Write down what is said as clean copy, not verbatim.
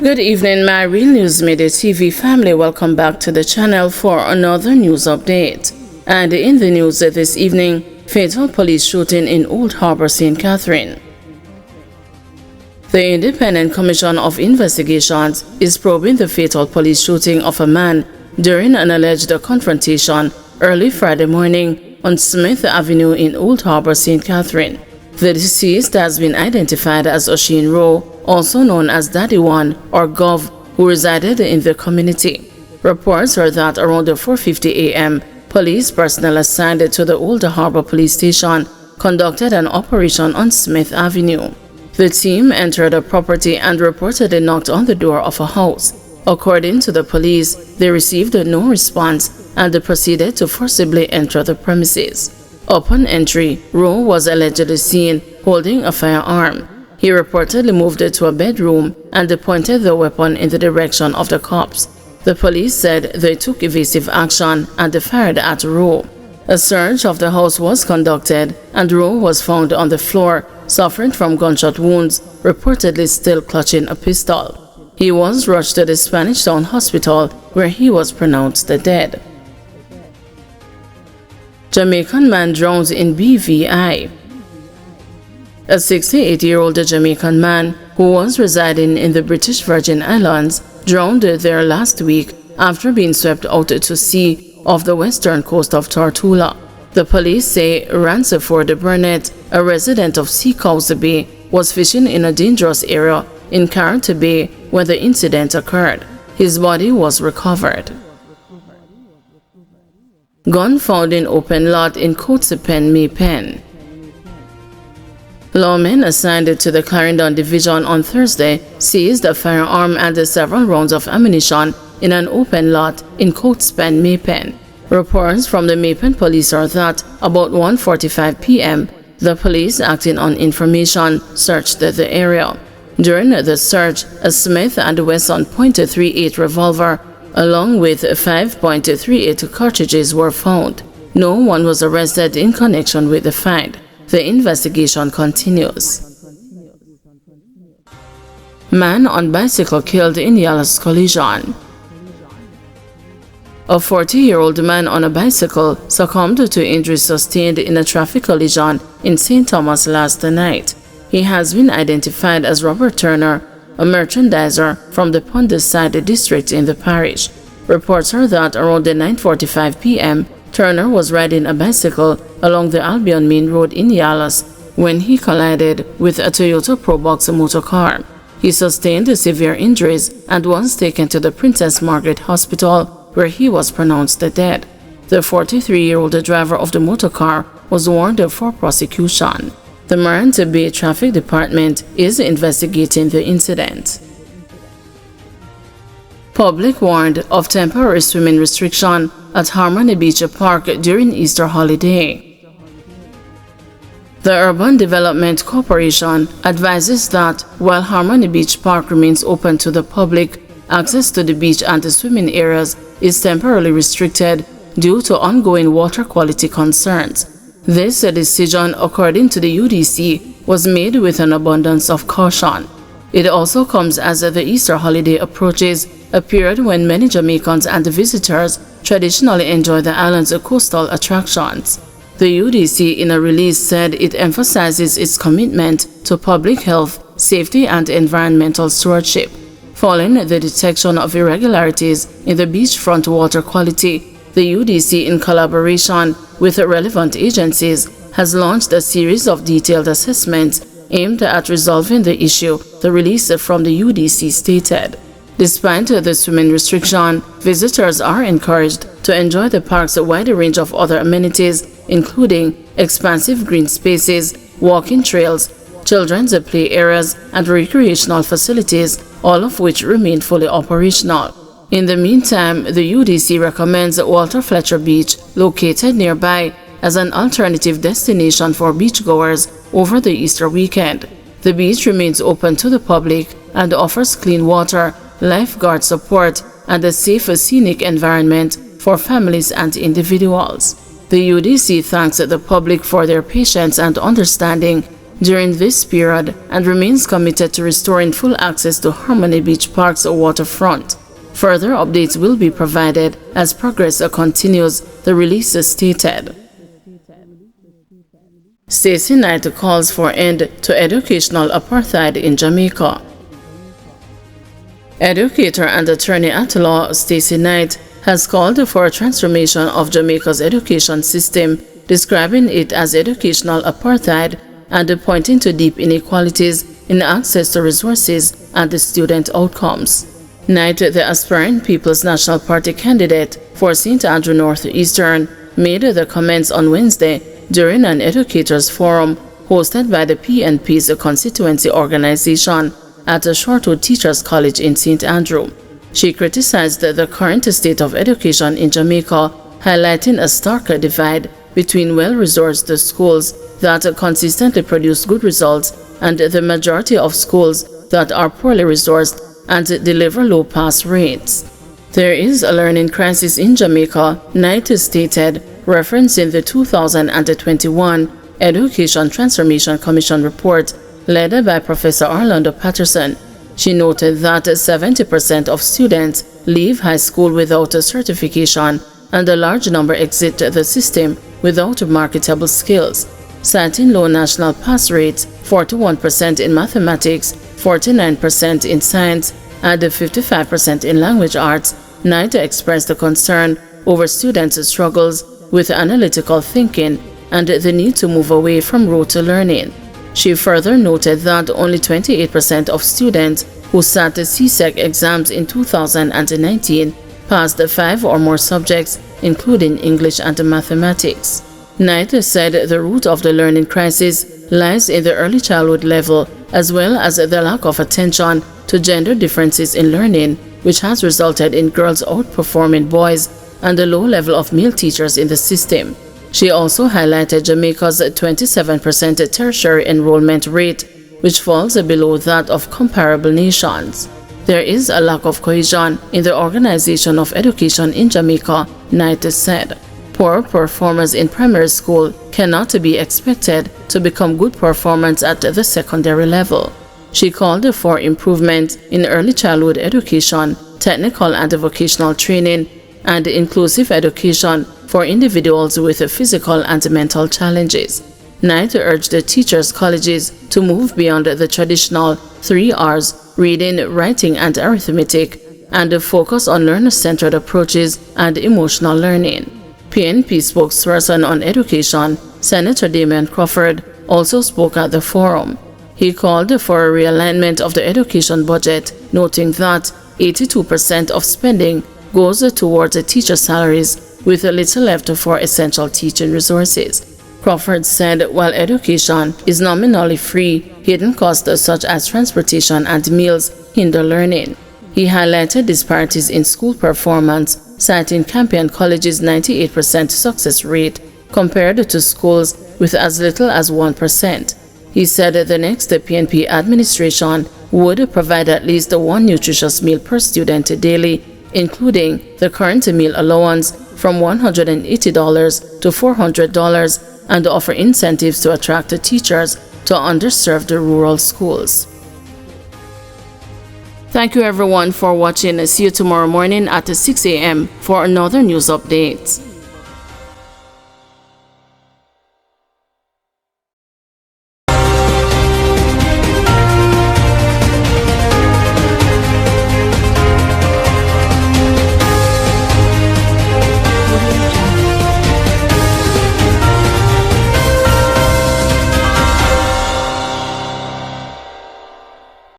Good evening, my Real News Midday TV family. Welcome back to the channel for another news update. And in the news this evening, fatal police shooting in Old Harbour, St. Catherine. The Independent Commission of Investigations is probing the fatal police shooting of a man during an alleged confrontation early Friday morning on Smith Avenue in Old Harbour, St. Catherine. The deceased has been identified as Osheen Rowe, also known as Daddy One or Gov, who resided in the community. Reports are that around 4:50 a.m., police personnel assigned to the Old Harbour Police Station conducted an operation on Smith Avenue. The team entered a property and reportedly knocked on the door of a house. According to the police, they received no response and proceeded to forcibly enter the premises. Upon entry, Rowe was allegedly seen holding a firearm. He reportedly moved to a bedroom and pointed the weapon in the direction of the cops. The police said they took evasive action and fired at Rowe. A search of the house was conducted and Rowe was found on the floor, suffering from gunshot wounds, reportedly still clutching a pistol. He was rushed to the Spanish Town Hospital, where he was pronounced dead. Jamaican man drowns in BVI. A 68-year-old Jamaican man who was residing in the British Virgin Islands drowned there last week after being swept out to sea off the western coast of Tortola. The police say Ransford Burnett, a resident of Seacows Bay, was fishing in a dangerous area in Clarendon Bay when the incident occurred. His body was recovered. Gun found in open lot in Coatespen, Maypen. Lawmen assigned to the Clarendon Division on Thursday seized a firearm and several rounds of ammunition in an open lot in Coatespen, Maypen. Reports from the Maypen police are that about 1:45 p.m., the police, acting on information, searched the area. During the search, a Smith & Wesson .38 revolver along with 5.38 cartridges were found. No one was arrested in connection with the find. The investigation continues. Man on bicycle killed in Yalas collision. A 40-year-old man on a bicycle succumbed to injuries sustained in a traffic collision in St. Thomas last night. He has been identified as Robert Turner, a merchandiser from the Pondaside district in the parish. Reports are that around 9:45 p.m., Turner was riding a bicycle along the Albion Main Road in Yalas when he collided with a Toyota Probox motor car. He sustained severe injuries and was taken to the Princess Margaret Hospital, where he was pronounced dead. The 43-year-old driver of the motor car was warned for prosecution. The Morant Bay Traffic Department is investigating the incident. Public warned of temporary swimming restriction at Harmony Beach Park during Easter holiday. The Urban Development Corporation advises that while Harmony Beach Park remains open to the public, access to the beach and the swimming areas is temporarily restricted due to ongoing water quality concerns. This decision, according to the UDC, was made with an abundance of caution. It also comes as the Easter holiday approaches, a period when many Jamaicans and visitors traditionally enjoy the island's coastal attractions. The UDC in a release said it emphasizes its commitment to public health, safety and environmental stewardship. Following the detection of irregularities in the beachfront water quality, the UDC, in collaboration with relevant agencies, has launched a series of detailed assessments aimed at resolving the issue, the release from the UDC stated. Despite the swimming restriction, visitors are encouraged to enjoy the park's wide range of other amenities, including expansive green spaces, walking trails, children's play areas, and recreational facilities, all of which remain fully operational. In the meantime, the UDC recommends Walter Fletcher Beach, located nearby, as an alternative destination for beachgoers over the Easter weekend. The beach remains open to the public and offers clean water, lifeguard support, and a safe scenic environment for families and individuals. The UDC thanks the public for their patience and understanding during this period and remains committed to restoring full access to Harmony Beach Park's waterfront. Further updates will be provided as progress continues, the release stated. Stacey Knight calls for end to educational apartheid in Jamaica. Educator and attorney at law Stacey Knight has called for a transformation of Jamaica's education system, describing it as educational apartheid and pointing to deep inequalities in access to resources and the student outcomes. Knight, the aspiring People's National Party candidate for St. Andrew Northeastern, made the comments on Wednesday during an educators forum hosted by the PNP's constituency organization at a Shortwood Teachers College in St. Andrew. She criticized the current state of education in Jamaica, highlighting a stark divide between well-resourced schools that consistently produce good results and the majority of schools that are poorly resourced and deliver low pass rates. There is a learning crisis in Jamaica, Knight stated, referencing the 2021 Education Transformation Commission report led by Professor Orlando Patterson. She noted that 70% of students leave high school without a certification and a large number exit the system without marketable skills. Citing low national pass rates, 41% in mathematics, 49% in science, and 55% in language arts, Knight expressed a concern over students' struggles with analytical thinking and the need to move away from rote learning. She further noted that only 28% of students who sat the CSEC exams in 2019 passed 5 or more subjects, including English and mathematics. Knight said the root of the learning crisis lies in the early childhood level, as well as the lack of attention to gender differences in learning, which has resulted in girls outperforming boys and a low level of male teachers in the system. She also highlighted Jamaica's 27% tertiary enrollment rate, which falls below that of comparable nations. There is a lack of cohesion in the organization of education in Jamaica, Knight said. Poor performers in primary school cannot be expected to become good performers at the secondary level. She called for improvement in early childhood education, technical and vocational training, and inclusive education for individuals with physical and mental challenges. Knight urged the teachers' colleges to move beyond the traditional 3 R's, reading, writing, and arithmetic, and focus on learner-centered approaches and emotional learning. PNP spokesperson on education, Senator Damian Crawford, also spoke at the forum. He called for a realignment of the education budget, noting that 82% of spending goes towards teacher salaries, with little left for essential teaching resources. Crawford said while education is nominally free, hidden costs such as transportation and meals hinder learning. He highlighted disparities in school performance, citing Campion College's 98% success rate compared to schools with as little as 1%. He said the next PNP administration would provide at least 1 nutritious meal per student daily, including the current meal allowance from $180 to $400, and offer incentives to attract teachers to underserved rural schools. Thank you everyone for watching. See you tomorrow morning at 6 a.m. for another news update.